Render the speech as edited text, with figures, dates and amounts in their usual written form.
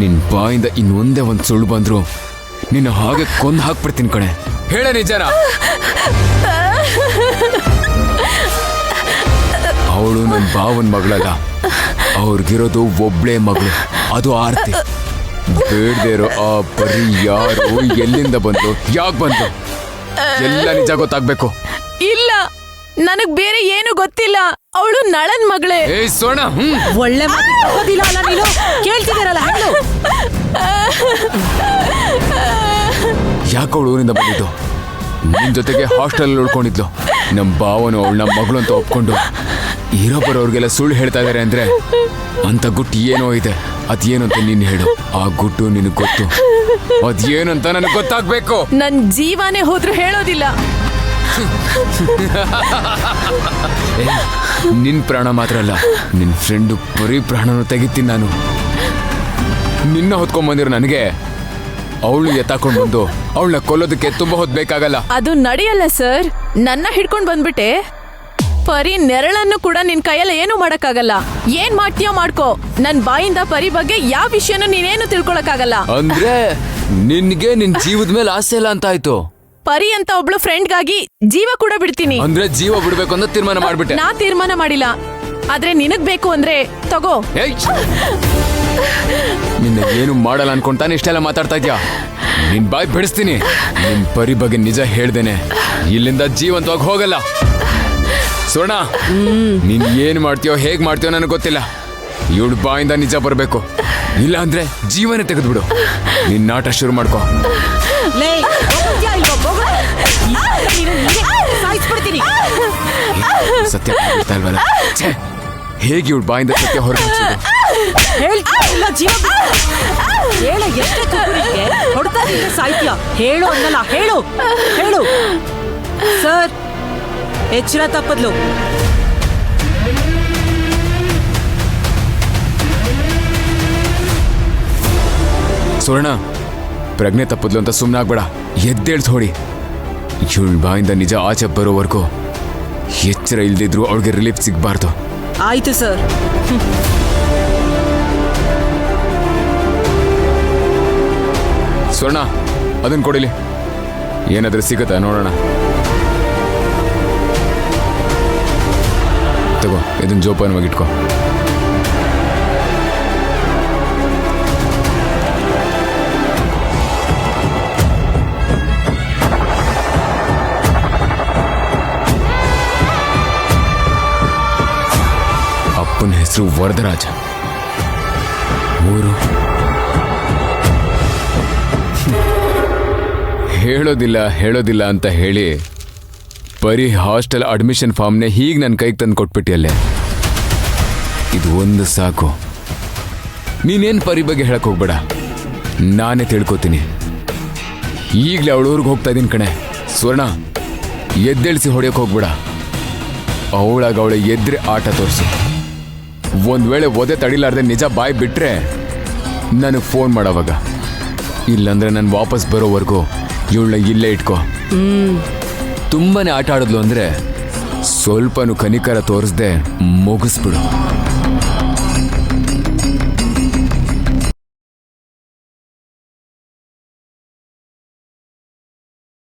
ನಿನ್ ಬಾಯಿಂದ ಇನ್ನೊಂದೇ ಒಂದು ಸುಳ್ಳು ಬಂದ್ರು ನಿನ್ನ ಹಾಗೆ ಕೊಂದು ಹಾಕ್ಬಿಡ್ತೀನಿ ಕಣೆ. ಹೇಳ ನಿಜನ. ಅವಳು ನನ್ನ ಭಾವನ ಮಗಳಲ್ಲ, ಅವ್ರಿಗಿರೋದು ಒಬ್ಳೇ ಮಗಳು, ಅದು ಆರ್ತಿ. ಬೇಡದೇ ಇರೋ ಆ ಪರಿ ಯಾರು, ಎಲ್ಲಿಂದ ಬಂತು, ಯಾಕೆ ಬಂತು, ಎಲ್ಲ ನಿಜ ಗೊತ್ತಾಗ್ಬೇಕು. ಇಲ್ಲ, ನನಗ್ ಬೇರೆ ಏನು ಗೊತ್ತಿಲ್ಲ. ಅವಳು ನಳನ್ ಮಗಳೇ. ಏಯ್ ಸೋಣ, ಒಳ್ಳೆ ಮಾತಿಲ್ಲ ಅಲ್ಲ ನೀನು. ಕೇಳ್ತಿದ್ದೀರಲ್ಲ ಹೇಳು. ಯಾಕೆ ಅವಳು ಊರಿಂದ ಬಂದಿದ್ದು? ನಿನ್ ಜೊತೆಗೆ ಹಾಸ್ಟೆಲ್ ಉಳ್ಕೊಂಡಿದ್ಲು. ನಮ್ಮ ಭಾವನು ಅವಳು ನಮ್ಮ ಮಗಳು ಅಂತ ಒಪ್ಕೊಂಡು ಇರೋ ಬರೋರ್ಗೆಲ್ಲ ಸುಳ್ಳು ಹೇಳ್ತಾ ಇದಾರೆ ಅಂದ್ರೆ ಅಂತ ಗುಟ್ಟು ಏನೋ ಇದೆ. ಅದೇನು ಅಂತ ನೀನು ಹೇಳು. ಆ ಗುಟ್ಟು ನಿನಗೆ ಗೊತ್ತು, ಅದೇನು ಅಂತ ನನಗೆ ಗೊತ್ತಾಗ್ಬೇಕು. ನನ್ ಜೀವನೇ ಹೋದ್ರು ಹೇಳೋದಿಲ್ಲ. ನಿನ್ ಪ್ರಾಣ ಮಾತ್ರ ಅಲ್ಲ, ನಿನ್ ಫ್ರೆಂಡು ಬರೀ ಪ್ರಾಣನು ತೆಗಿತೀನಿ ನಾನು. ನಿನ್ನ ಹೊತ್ಕೊಂಡ್ಬಂದಿರೋ ನನಗೆ ಅವಳು ಎತ್ತಾಕೊಂಡು ಬಂದು ಅವಳನ್ನ ಕೊಲ್ಲೋದಕ್ಕೆ ತುಂಬಾ ಹೊತ್ತು ಬೇಕಾಗಲ್ಲ. ಅದು ನಡೆಯಲ್ಲ ಸರ್. ನನ್ನ ಹಿಡ್ಕೊಂಡ್ ಬಂದ್ಬಿಟ್ಟೆ, ಪರಿ ನೆರಳನ್ನು ಕೂಡ ನಿನ್ ಕೈಯಲ್ಲಿ ಏನು ಮಾಡಕ್ಕಾಗಲ್ಲ. ಏನ್ ಮಾಡ್ತೀಯೋ ಮಾಡ್ಕೋ. ನನ್ ಬಾಯಿಂದ ಪರಿ ಬಗ್ಗೆ ಯಾವ ವಿಷಯನೂ ನೀನೇನು ತಿಳ್ಕೊಳಕ್ಕಾಗಲ್ಲ. ಅಂದ್ರೆ ನಿನ್ಗೆ ನಿನ್ ಜೀವದ ಮೇಲೆ ಆಸೆ ಇಲ್ಲ ಅಂತ ಆಯ್ತು. ಪರಿ ಅಂತ ಒಬ್ಳು ಫ್ರೆಂಡ್ಗಾಗಿ ಜೀವ ಕೂಡ ಬಿಡ್ತೀನಿ. ಅಂದ್ರೆ ಜೀವ ಬಿಡ್ಬೇಕು ಅಂತ ತೀರ್ಮಾನ ಮಾಡ್ಬಿಟ್ಟೆ. ನಾ ತೀರ್ಮಾನ ಮಾಡಿಲ್ಲ, ಆದ್ರೆ ನಿನಗ್ ಬೇಕು ಅಂದ್ರೆ ತಗೋ. ನಿನ್ನ ಏನು ಮಾಡಲ್ಲ ಅನ್ಕೊಂತಾನೆ ಇಷ್ಟೆಲ್ಲ ಮಾತಾಡ್ತಾ ಇದ್ಯಾ? ನಿನ್ ಬಾಯ್ ಬಿಡಿಸ್ತೀನಿ. ನಿನ್ ಪರಿ ಬಗ್ಗೆ ನಿಜ ಹೇಳ್ದೇನೆ ಇಲ್ಲಿಂದ ಜೀವಂತವಾಗಿ ಹೋಗಲ್ಲ. ಸ್ವರ್ಣ, ನೀನ್ ಏನ್ ಮಾಡ್ತೀಯೋ ಹೇಗ್ ಮಾಡ್ತೀಯೋ ನನಗೆ ಗೊತ್ತಿಲ್ಲ. ಇವಳು ಬಾಯಿಂದ ನಿಜ ಬರ್ಬೇಕು, ಇಲ್ಲ ಅಂದ್ರೆ ಜೀವನ ತೆಗೆದ್ಬಿಡು. ನಿನ್ನ ಆಟ ಶುರು ಮಾಡ್ಕೋ. ಸತ್ಯ ಹೇಳ್ತಾ ಇಲ್ವಲ್ಲ, ಹೇಗೆ ಇವಳು ಬಾಯಿಂದ ಸತ್ಯ ಹೊರಗೆ ಸಾಹಿತ್ಯ ಹೇಳು ಅನ್ನಲ್ಲ. ಹೇಳು ಹೇಳು ಸರ್. ಎಚ್ಚರ ತಪ್ಪದ್ಲು. ಸ್ವರ್ಣ, ಪ್ರಜ್ಞೆ ತಪ್ಪದ್ಲು ಅಂತ ಸುಮ್ಮನೆ ಆಗ್ಬೇಡ. ಎದ್ದೇಳ್ಸ್ ಹೊಡಿ. ಇವಳ ಬಾಯಿಂದ ನಿಜ ಆಚೆ ಬರೋವರೆಗೂ ಎಚ್ಚರ ಇಲ್ದಿದ್ರು ಅವಳಿಗೆ ರಿಲೀಫ್ ಸಿಗ್ಬಾರ್ದು. ಆಯ್ತು ಸರ್. ಸ್ವರ್ಣ, ಅದನ್ನ ಕೊಡಿಲಿ. ಏನಾದ್ರೂ ಸಿಗುತ್ತಾ ನೋಡೋಣ. ತಗೋ, ಇದನ್ನ ಜೋಪಾನವಾಗಿ ಇಟ್ಕೋ. ಅಪ್ಪನ ಹೆಸರು ವರದರಾಜ, ಊರು ಹೇಳೋದಿಲ್ಲ ಅಂತ ಹೇಳಿ ಬರೀ ಹಾಸ್ಟೆಲ್ ಅಡ್ಮಿಷನ್ ಫಾರ್ಮ್ನೇ ಹೀಗೆ ನನ್ನ ಕೈಗೆ ತಂದು ಕೊಟ್ಬಿಟ್ಟಿಯಲ್ಲೇ. ಇದು ಒಂದು ಸಾಕು. ನೀನೇನು ಪರಿ ಬಗ್ಗೆ ಹೇಳಕ್ ಹೋಗ್ಬೇಡ, ನಾನೇ ತಿಳ್ಕೊತೀನಿ. ಈಗಲೇ ಅವಳ ಊರಿಗೆ ಹೋಗ್ತಾ ಇದ್ದೀನಿ ಕಣೆ. ಸ್ವರ್ಣ, ಎದ್ದೇಳಿಸಿ ಹೊಡೆಯೋಕೆ ಹೋಗ್ಬೇಡ. ಅವಳ ಎದ್ರೆ ಆಟ ತೋರಿಸು. ಒಂದು ವೇಳೆ ಒದೆ ತಡಿಲಾರ್ದೆ ನಿಜ ಬಾಯಿ ಬಿಟ್ರೆ ನನಗೆ ಫೋನ್ ಮಾಡೋವಾಗ, ಇಲ್ಲಾಂದ್ರೆ ನಾನು ವಾಪಸ್ ಬರೋವರೆಗೂ ಇವಳನ್ನ ಇಲ್ಲೇ ಇಟ್ಕೋ. ತುಂಬಾನೇ ಆಟ ಆಡಿದ್ಲು ಅಂದ್ರೆ ಸ್ವಲ್ಪನೂ ಕನಿಕರ ತೋರಿಸ್ದೆ ಮುಗಿಸ್ಬಿಡು.